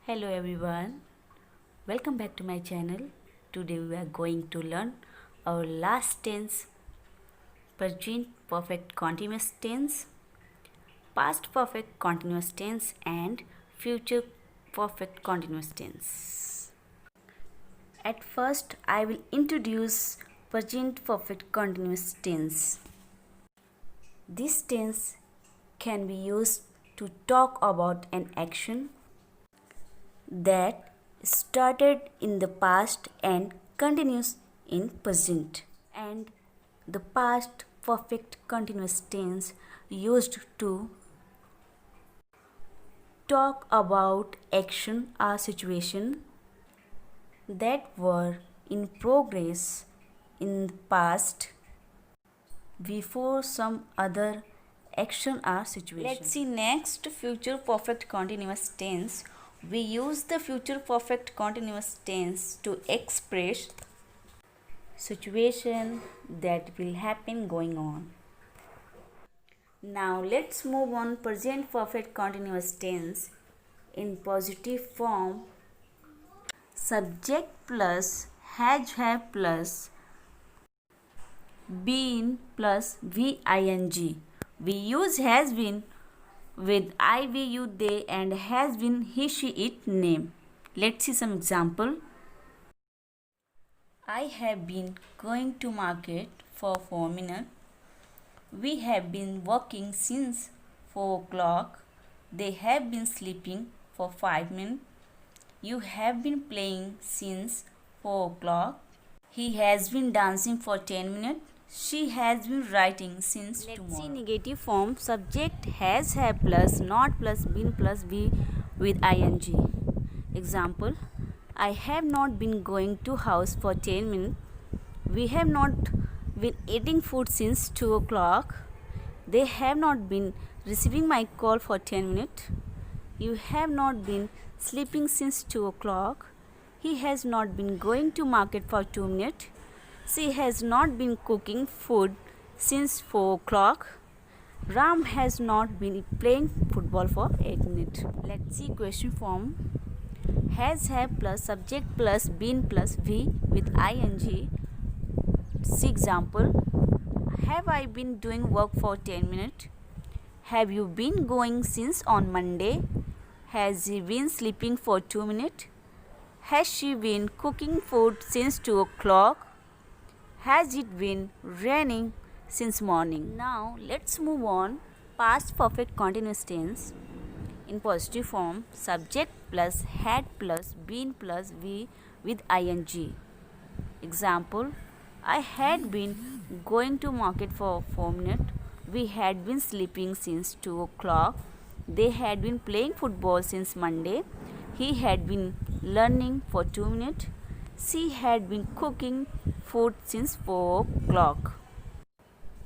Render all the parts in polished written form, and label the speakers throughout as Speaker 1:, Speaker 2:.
Speaker 1: Hello everyone, welcome back to my channel. Today we are going to learn our last tense, present perfect continuous tense, past perfect continuous tense and future perfect continuous tense. At first I will introduce present perfect continuous tense. This tense can be used to talk about an action that started in the past and continues in present, and the past perfect continuous tense used to talk about action or situation that were in progress in the past before some other action or situation. Let's see next future perfect continuous tense. We use the future perfect continuous tense to express situation that will happen going on. Now let's move on present perfect continuous tense in positive form. Subject plus has have plus been plus VING. We use has been with I, we, you, they and has been he, she, it name. Let's see some example. I have been going to market for 4 minutes. We have been working since 4 o'clock. They have been sleeping for 5 minutes. You have been playing since 4 o'clock. He has been dancing for 10 minutes. She has been writing since tomorrow. Let's see negative form. Subject has, have plus, not plus, been plus, be with ing. Example. I have not been going to house for 10 minutes. We have not been eating food since 2 o'clock. They have not been receiving my call for 10 minutes. You have not been sleeping since 2 o'clock. He has not been going to market for 2 minutes. She has not been cooking food since 4 o'clock. Ram has not been playing football for 8 minutes. Let's see question form. Has, have plus, subject plus, been plus, V with ing. See example. Have I been doing work for 10 minutes? Have you been going since on Monday? Has he been sleeping for 2 minutes? Has she been cooking food since 2 o'clock? Has it been raining since morning? Now let's move on. Past perfect continuous tense in positive form. Subject plus had plus been plus V with ing. Example. I had been going to market for 4 minutes. We had been sleeping since 2 o'clock. They had been playing football since Monday. He had been learning for 2 minutes. She had been cooking food since 4 o'clock.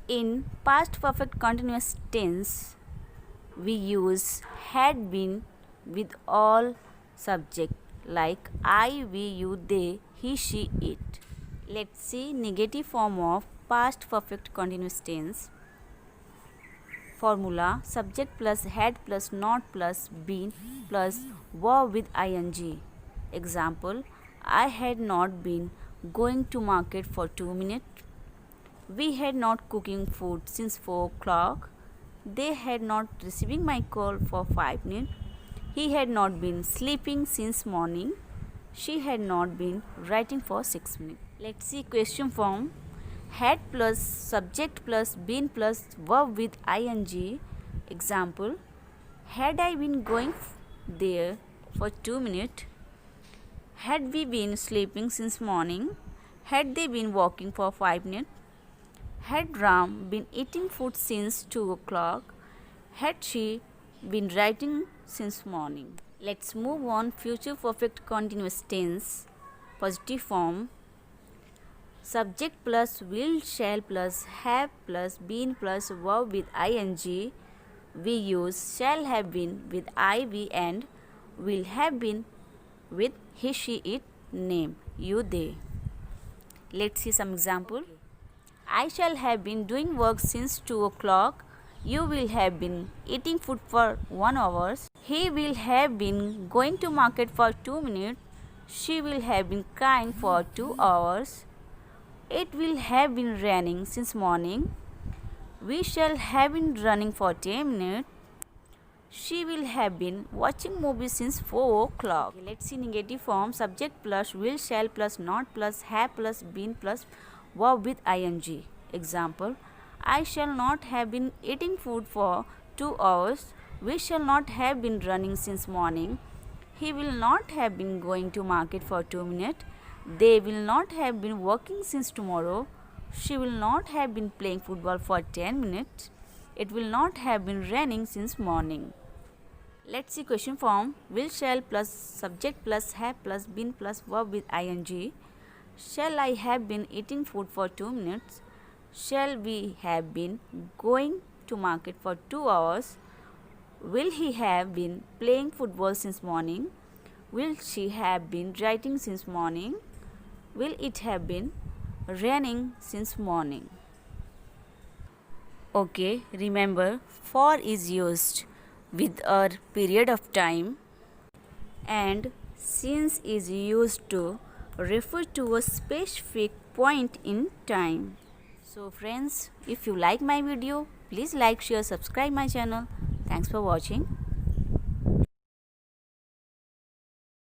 Speaker 1: In past perfect continuous tense, we use had been with all subject like I, we, you, they, he, she, it. Let's see negative form of past perfect continuous tense. Formula. Subject plus had plus not plus been plus verb with ing. Example. I had not been going to market for 2 minutes. We had not cooking food since 4 o'clock. They had not receiving my call for 5 minutes. He had not been sleeping since morning. She had not been writing for 6 minutes. Let's see question form. Had plus subject plus been plus verb with ing. Example. Had I been going there for 2 minutes? Had we been sleeping since morning? Had they been walking for 5 minutes? Had Ram been eating food since 2 o'clock? Had she been writing since morning? Let's move on. Future perfect continuous tense. Positive form. Subject plus will, shall plus, have plus, been plus, verb with ing. We use shall have been with IV and will have been with he, she, it name, you, they. Let's see some example. I shall have been doing work since 2 o'clock. You will have been eating food for 1 hour. He will have been going to market for 2 minutes. She will have been crying for 2 hours. It will have been raining since morning. We shall have been running for 10 minutes. She will have been watching movies since 4 o'clock. Let's see negative form. Subject plus will, shall plus not plus have plus been plus verb with ing. Example: I shall not have been eating food for 2 hours. We shall not have been running since morning. He will not have been going to market for 2 minutes. They will not have been working since tomorrow. She will not have been playing football for 10 minutes. It will not have been raining since morning. Let's see question form. Will, shall plus subject plus have plus been plus verb with ing. Shall I have been eating food for 2 minutes? Shall we have been going to market for 2 hours? Will he have been playing football since morning? Will she have been writing since morning? Will it have been raining since morning? Okay, remember, for is used with a period of time and since is used to refer to a specific point in time. So friends, if you like my video, please like, share, subscribe my channel. Thanks for watching.